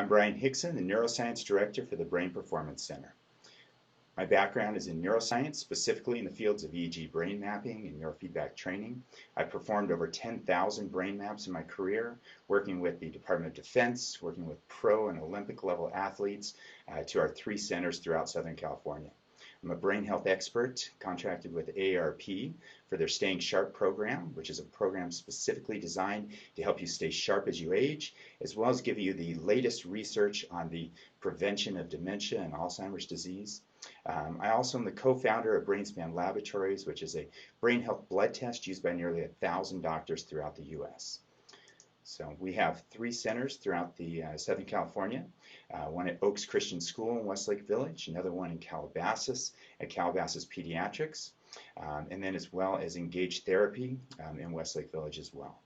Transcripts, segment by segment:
I'm Brian Hickson, the Neuroscience Director for the Brain Performance Center. My background is in neuroscience, specifically in the fields of EEG brain mapping and neurofeedback training. I've performed over 10,000 brain maps in my career, working with the Department of Defense, working with pro and Olympic level athletes to our 3 centers throughout Southern California. I'm a brain health expert contracted with AARP for their Staying Sharp program, which is a program specifically designed to help you stay sharp as you age, as well as give you the latest research on the prevention of dementia and Alzheimer's disease. I also am the co-founder of BrainSpan Laboratories, which is a brain health blood test used by nearly 1,000 doctors throughout the U.S. So we have 3 centers throughout the Southern California, one at Oaks Christian School in Westlake Village, another one in Calabasas at Calabasas Pediatrics, and then as well as Engage Therapy in Westlake Village as well.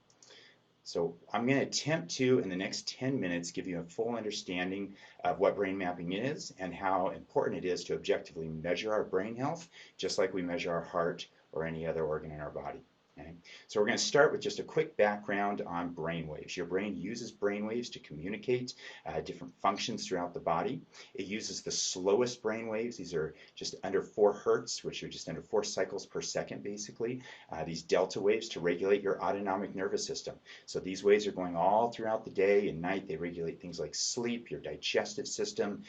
So I'm going to attempt to, in the next 10 minutes, give you a full understanding of what brain mapping is and how important it is to objectively measure our brain health, just like we measure our heart or any other organ in our body. Okay? So we're going to start with just a quick background on brain waves. Your brain uses brain waves to communicate different functions throughout the body. It uses the slowest brain waves. These are just under 4 hertz, which are just under 4 cycles per second, basically. These delta waves to regulate your autonomic nervous system. So these waves are going all throughout the day and night. They regulate things like sleep, your digestive system,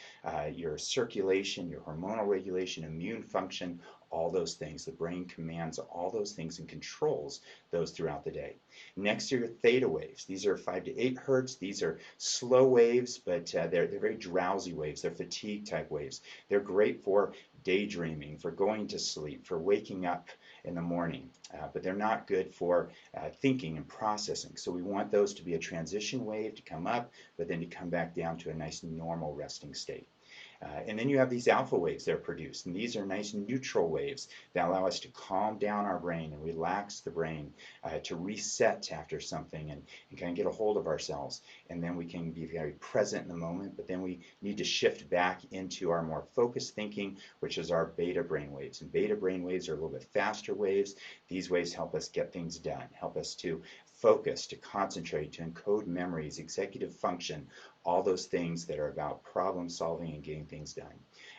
your circulation, your hormonal regulation, immune function, all those things. The brain commands all those things and controls those throughout the day. Next are your theta waves. These are 5 to 8 hertz. These are slow waves, but they're very drowsy waves. They're fatigue type waves. They're great for daydreaming, for going to sleep, for waking up in the morning, but they're not good for thinking and processing. So we want those to be a transition wave to come up, but then to come back down to a nice normal resting state. And then you have these alpha waves that are produced, and these are nice neutral waves that allow us to calm down our brain and relax the brain, to reset after something and kind of get a hold of ourselves. And then we can be very present in the moment, but then we need to shift back into our more focused thinking, which is our beta brain waves. And beta brain waves are a little bit faster waves. These waves help us get things done, help us to focus, to concentrate, to encode memories, executive function, all those things that are about problem solving and getting things done.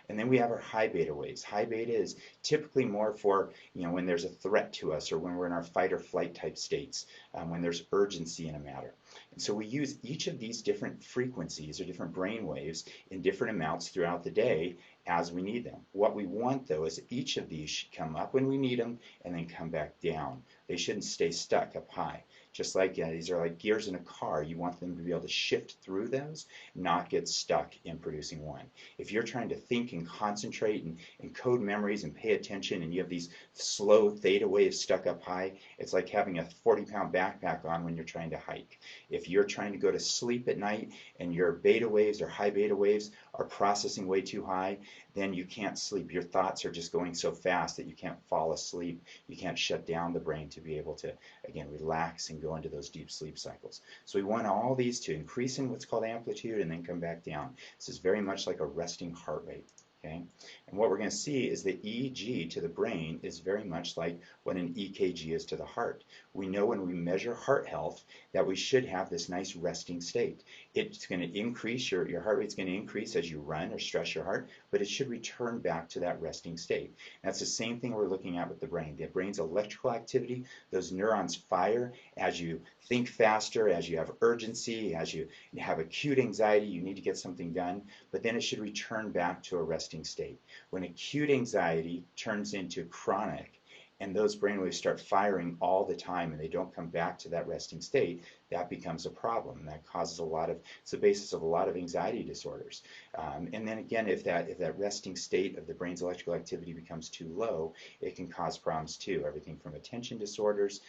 And then we have our high beta waves. High beta is typically more for, when there's a threat to us or when we're in our fight or flight type states, when there's urgency in a matter. And so we use each of these different frequencies or different brain waves in different amounts throughout the day as we need them. What we want, though, is each of these should come up when we need them and then come back down. They shouldn't stay stuck up high. Just like these are like gears in a car. You want them to be able to shift through those, not get stuck in producing one. If you're trying to think and concentrate and encode memories and pay attention and you have these slow theta waves stuck up high, it's like having a 40-pound backpack on when you're trying to hike. If you're trying to go to sleep at night and your beta waves or high beta waves are processing way too high, then you can't sleep. Your thoughts are just going so fast that you can't fall asleep. You can't shut down the brain to be able to, again, relax and go into those deep sleep cycles. So we want all these to increase in what's called amplitude and then come back down. This is very much like a resting heart rate. Okay? And what we're going to see is that EEG to the brain is very much like what an EKG is to the heart. We know when we measure heart health that we should have this nice resting state. It's going to increase, your heart rate's going to increase as you run or stress your heart, but it should return back to that resting state. That's the same thing we're looking at with the brain. The brain's electrical activity, those neurons fire as you think faster, as you have urgency, as you have acute anxiety, you need to get something done, but then it should return back to a resting state. When acute anxiety turns into chronic, and those brainwaves start firing all the time and they don't come back to that resting state, that becomes a problem. And that causes it's the basis of a lot of anxiety disorders. And then again, if that resting state of the brain's electrical activity becomes too low, it can cause problems too. Everything from attention disorders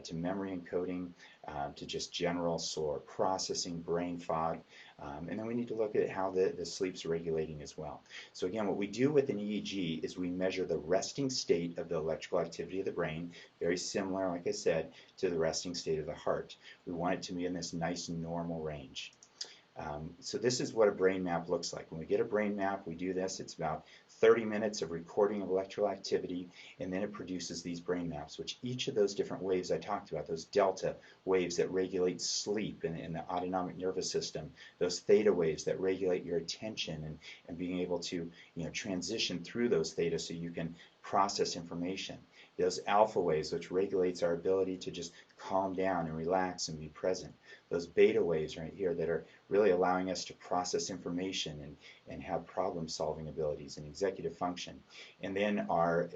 to memory encoding to just general slower processing, brain fog. And then we need to look at how the sleep's regulating as well. So again, what we do with an EEG is we measure the resting state of the electrical activity of the brain, very similar, like I said, to the resting state of the heart. We want it to be in this nice normal range. So this is what a brain map looks like. When we get a brain map, we do this. It's about 30 minutes of recording of electrical activity, and then it produces these brain maps, which each of those different waves I talked about, those delta waves that regulate sleep in the autonomic nervous system, those theta waves that regulate your attention and being able to transition through those theta so you can process information. Those alpha waves, which regulates our ability to just calm down and relax and be present. Those beta waves right here that are really allowing us to process information and have problem-solving abilities and executive function. And then our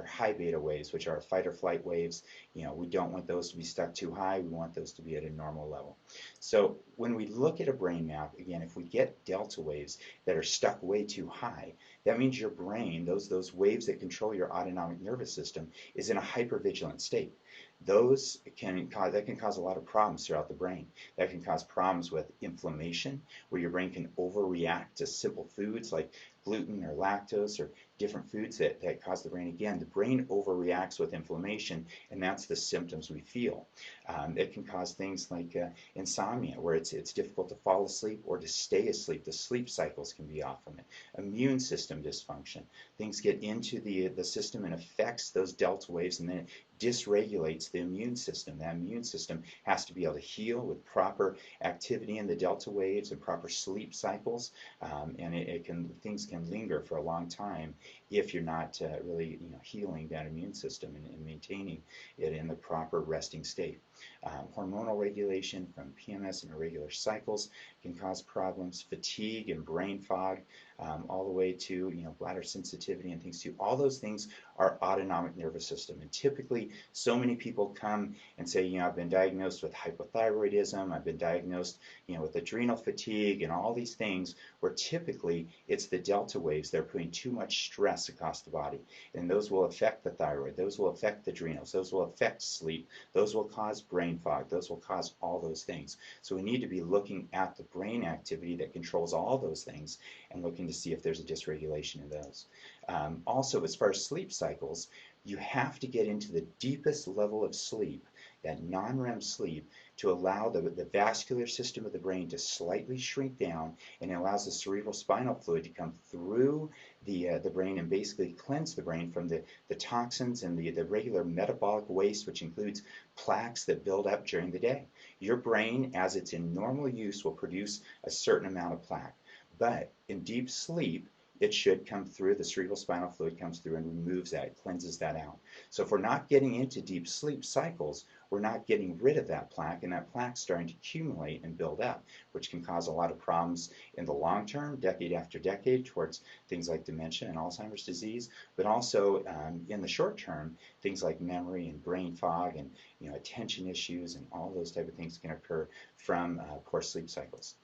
high beta waves, which are fight or flight waves, we don't want those to be stuck too high. We want those to be at a normal level. So when we look at a brain map, again, if we get delta waves that are stuck way too high, that means your brain, those waves that control your autonomic nervous system, is in a hypervigilant state. That can cause a lot of problems throughout the brain. That can cause problems with inflammation, where your brain can overreact to simple foods like gluten or lactose or different foods that cause the brain. Again, the brain overreacts with inflammation, and that's the symptoms we feel. It can cause things like insomnia, where it's difficult to fall asleep or to stay asleep. The sleep cycles can be off from it. Immune system dysfunction. Things get into the system and affects those delta waves, and then it dysregulates the immune system. That immune system has to be able to heal with proper activity in the delta waves and proper sleep cycles, and things can linger for a long time if you're not really healing that immune system and maintaining it in the proper resting state. Hormonal regulation from PMS and irregular cycles can cause problems. Fatigue and brain fog, all the way to bladder sensitivity and things too. All those things are autonomic nervous system. And typically, so many people come and say, I've been diagnosed with hypothyroidism, I've been diagnosed with adrenal fatigue and all these things, where typically it's the delta waves. They're putting too much stress across the body, and those will affect the thyroid, those will affect the adrenals, those will affect sleep, those will cause brain fog, those will cause all those things. So we need to be looking at the brain activity that controls all those things and looking to see if there's a dysregulation of those. Also, as far as sleep cycles, you have to get into the deepest level of sleep, that non-REM sleep, to allow the vascular system of the brain to slightly shrink down, and it allows the cerebral spinal fluid to come through the brain and basically cleanse the brain from the toxins and the regular metabolic waste, which includes plaques that build up during the day. Your brain, as it's in normal use, will produce a certain amount of plaque. But in deep sleep, it should come through, the cerebral spinal fluid comes through and removes that, cleanses that out. So if we're not getting into deep sleep cycles, we're not getting rid of that plaque, and that plaque's starting to accumulate and build up, which can cause a lot of problems in the long term, decade after decade, towards things like dementia and Alzheimer's disease, but also in the short term, things like memory and brain fog and attention issues and all those type of things can occur from poor sleep cycles.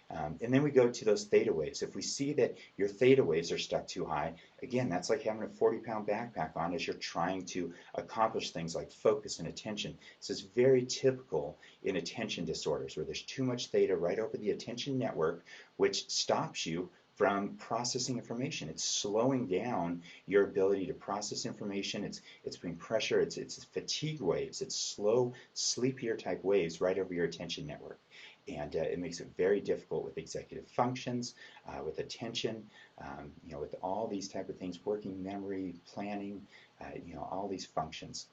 And then we go to those theta waves. If we see that your theta waves are stuck too high, again, that's like having a 40-pound backpack on as you're trying to accomplish things like focus and attention. This is very typical in attention disorders, where there's too much theta right over the attention network, which stops you from processing information. It's slowing down your ability to process information. It's putting pressure. It's fatigue waves. It's slow, sleepier type waves right over your attention network. And it makes it very difficult with executive functions, with attention, with all these type of things, working memory, planning, all these functions.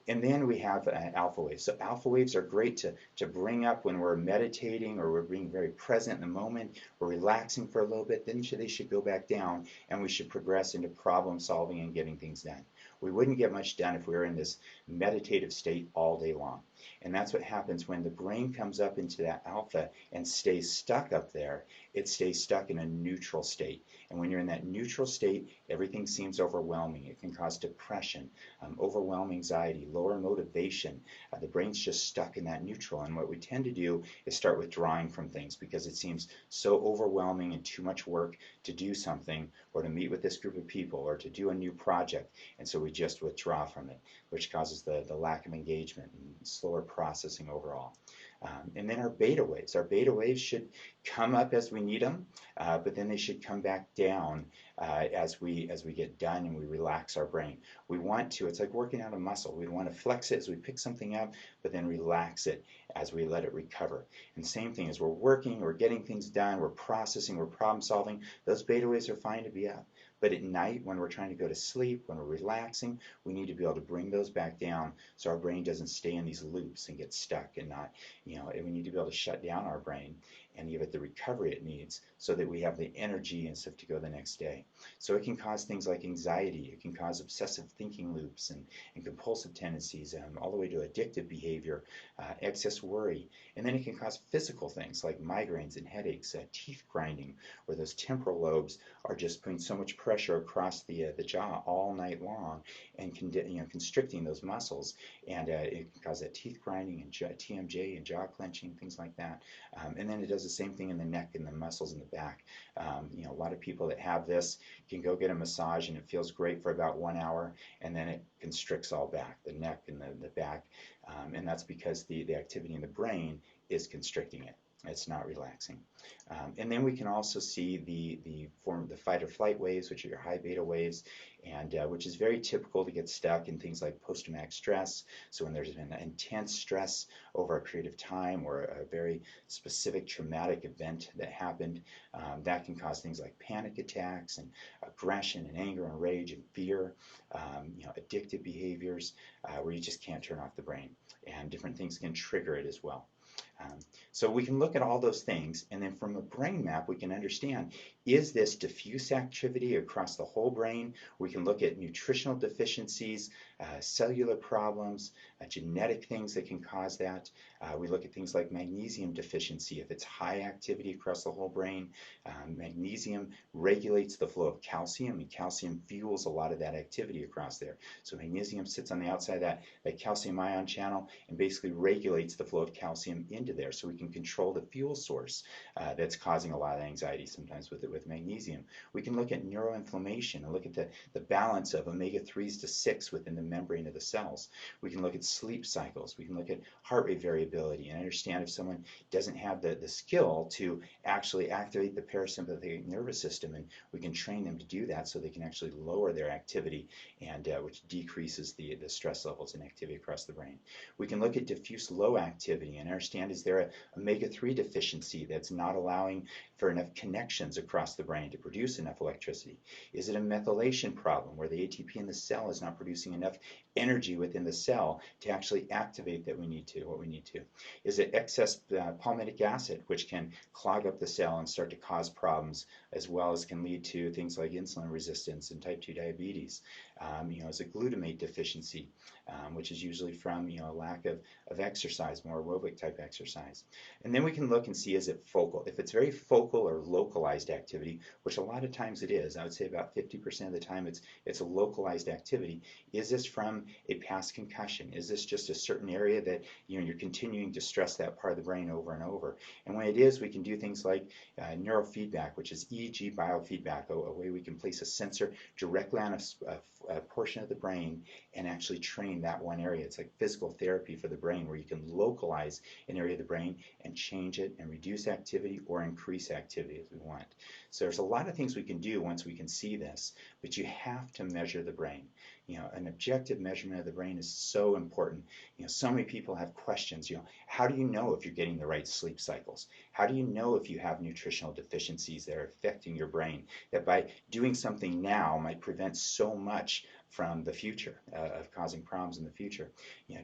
And then we have alpha waves. So alpha waves are great to bring up when we're meditating or we're being very present in the moment, we're relaxing for a little bit, then they should go back down and we should progress into problem solving and getting things done. We wouldn't get much done if we were in this meditative state all day long. And that's what happens when the brain comes up into that alpha and stays stuck up there. It stays stuck in a neutral state. And when you're in that neutral state, everything seems overwhelming. It can cause depression, overwhelming anxiety, lower motivation. The brain's just stuck in that neutral. And what we tend to do is start withdrawing from things because it seems so overwhelming and too much work to do something or to meet with this group of people or to do a new project. And so we just withdraw from it, which causes the lack of engagement and slower processing overall. And then our beta waves. Our beta waves should come up as we need them, but then they should come back down as we get done and we relax our brain. We want to, it's like working out a muscle. We want to flex it as we pick something up, but then relax it as we let it recover. And same thing as we're working, we're getting things done, we're processing, we're problem solving, those beta waves are fine to be up. But at night, when we're trying to go to sleep, when we're relaxing, we need to be able to bring those back down so our brain doesn't stay in these loops and get stuck and not, we need to be able to shut down our brain and give it the recovery it needs so that we have the energy and stuff to go the next day. So it can cause things like anxiety, it can cause obsessive thinking loops and compulsive tendencies, all the way to addictive behavior, excess worry, and then it can cause physical things like migraines and headaches, teeth grinding, where those temporal lobes are just putting so much pressure across the jaw all night long and constricting those muscles, and it can cause that teeth grinding and TMJ and jaw clenching, things like that. And then it does the same thing in the neck and the muscles in the back. A lot of people that have this can go get a massage and it feels great for about 1 hour, and then it constricts all back, the neck and the back, and that's because the activity in the brain is constricting it. It's not relaxing. And then we can also see the form of the fight or flight waves, which are your high beta waves, and which is very typical to get stuck in things like post-traumatic stress. So when there's been intense stress over a period of time or a very specific traumatic event that happened, that can cause things like panic attacks and aggression and anger and rage and fear, addictive behaviors where you just can't turn off the brain, and different things can trigger it as well. So we can look at all those things, and then from a brain map we can understand, is this diffuse activity across the whole brain? We can look at nutritional deficiencies, cellular problems, genetic things that can cause that. We look at things like magnesium deficiency. If it's high activity across the whole brain, magnesium regulates the flow of calcium, and calcium fuels a lot of that activity across there. So magnesium sits on the outside of that calcium ion channel and basically regulates the flow of calcium into there, so we can control the fuel source that's causing a lot of anxiety sometimes with magnesium. We can look at neuroinflammation and look at the balance of omega-3s to 6 within the membrane of the cells. We can look at sleep cycles. We can look at heart rate variability and understand if someone doesn't have the skill to actually activate the parasympathetic nervous system, and we can train them to do that so they can actually lower their activity, and which decreases the stress levels and activity across the brain. We can look at diffuse low activity and understand, is there a omega-3 deficiency that's not allowing for enough connections across the brain to produce enough electricity? Is it a methylation problem where the ATP in the cell is not producing enough energy within the cell to actually activate what we need to? Is it excess palmitic acid, which can clog up the cell and start to cause problems, as well as can lead to things like insulin resistance and type 2 diabetes? Is it glutamate deficiency, which is usually from a lack of exercise, more aerobic type exercise. And then we can look and see, is it focal? If it's very focal or localized activity, which a lot of times it is, I would say about 50% of the time it's a localized activity. Is this from a past concussion? Is this just a certain area that you're continuing to stress that part of the brain over and over? And when it is, we can do things like neurofeedback, which is EEG biofeedback, a way we can place a sensor directly on a portion of the brain and actually train that one area. It's like physical therapy for the brain, where you can localize an area of the brain and change it and reduce activity or increase activity as we want. So there's a lot of things we can do once we can see this, but you have to measure the brain. An objective measurement of the brain is so important. So many people have questions. How do you know if you're getting the right sleep cycles? How do you know if you have nutritional deficiencies that are affecting your brain, that by doing something now might prevent so much from the future, of causing problems in the future?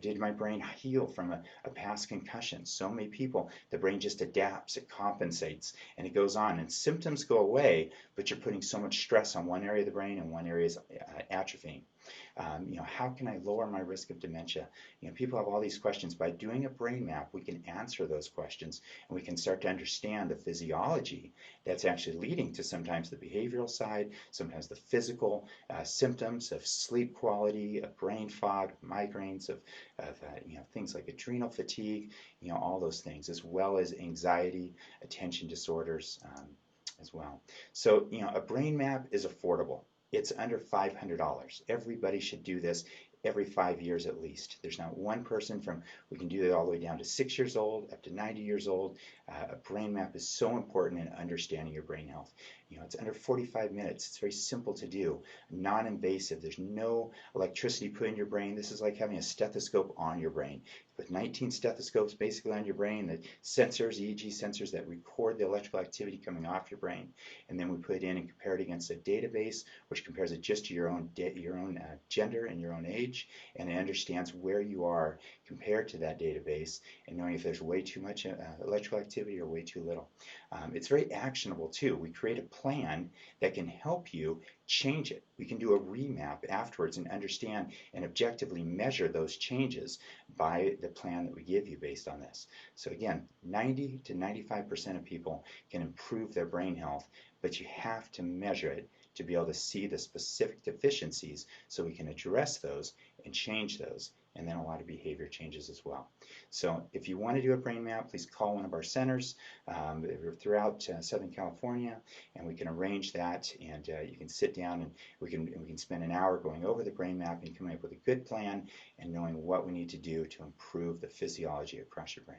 Did my brain heal from a past concussion? So many people, the brain just adapts, it compensates, and it goes on, and symptoms go away, but you're putting so much stress on one area of the brain and one area is atrophying. How can I lower my risk of dementia? People have all these questions. By doing a brain map, we can answer those questions, and we can start to understand the physiology that's actually leading to sometimes the behavioral side, sometimes the physical symptoms of sleep quality, of brain fog, migraines, of things like adrenal fatigue, all those things, as well as anxiety, attention disorders as well. So, a brain map is affordable. It's under $500. Everybody should do this. every 5 years at least. There's not one person from, we can do that all the way down to 6 years old, up to 90 years old. A brain map is so important in understanding your brain health. It's under 45 minutes. It's very simple to do, non-invasive. There's no electricity put in your brain. This is like having a stethoscope on your brain. With 19 stethoscopes basically on your brain, the sensors, EEG sensors that record the electrical activity coming off your brain, and then we put it in and compare it against a database, which compares it just to your own gender and your own age, and it understands where you are compared to that database, and knowing if there's way too much electrical activity or way too little. It's very actionable too. We create a plan that can help you change it. We can do a remap afterwards and understand and objectively measure those changes by the plan that we give you based on this. So again, 90 to 95% of people can improve their brain health, but you have to measure it to be able to see the specific deficiencies so we can address those and change those, and then a lot of behavior changes as well. So if you want to do a brain map, please call one of our centers throughout Southern California, and we can arrange that, and you can sit down and we can spend an hour going over the brain map and coming up with a good plan and knowing what we need to do to improve the physiology across your brain.